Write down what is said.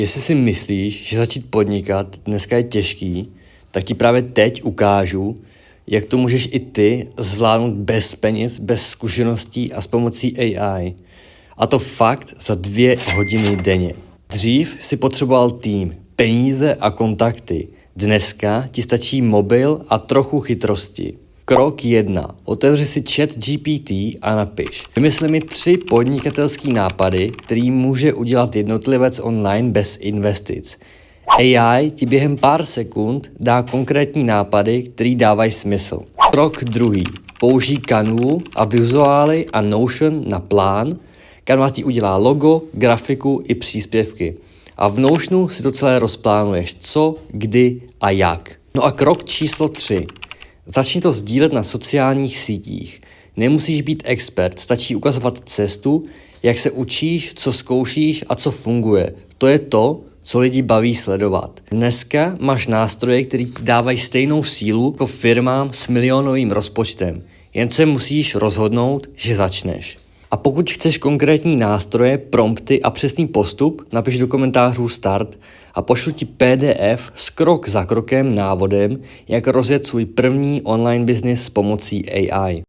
Jestli si myslíš, že začít podnikat dneska je těžký, tak ti právě teď ukážu, jak to můžeš i ty zvládnout bez peněz, bez zkušeností a s pomocí AI. A to fakt za 2 hodiny denně. Dřív si potřeboval tým, peníze a kontakty. Dneska ti stačí mobil a trochu chytrosti. Krok 1. Otevři si ChatGPT a napiš. Vymysli mi 3 podnikatelský nápady, který může udělat jednotlivec online bez investic. AI ti během pár sekund dá konkrétní nápady, který dávají smysl. Krok 2. Použij Canvu a vizuály a Notion na plán. Canva ti udělá logo, grafiku i příspěvky. A v Notionu si to celé rozplánuješ, co, kdy a jak. No a krok číslo 3. Začni to sdílet na sociálních sítích. Nemusíš být expert, stačí ukazovat cestu, jak se učíš, co zkoušíš a co funguje. To je to, co lidi baví sledovat. Dneska máš nástroje, které ti dávají stejnou sílu jako firmám s milionovým rozpočtem. Jen se musíš rozhodnout, že začneš. A pokud chceš konkrétní nástroje, prompty a přesný postup, napiš do komentářů start a pošlu ti PDF s krok za krokem návodem, jak rozjet svůj první online biznis s pomocí AI.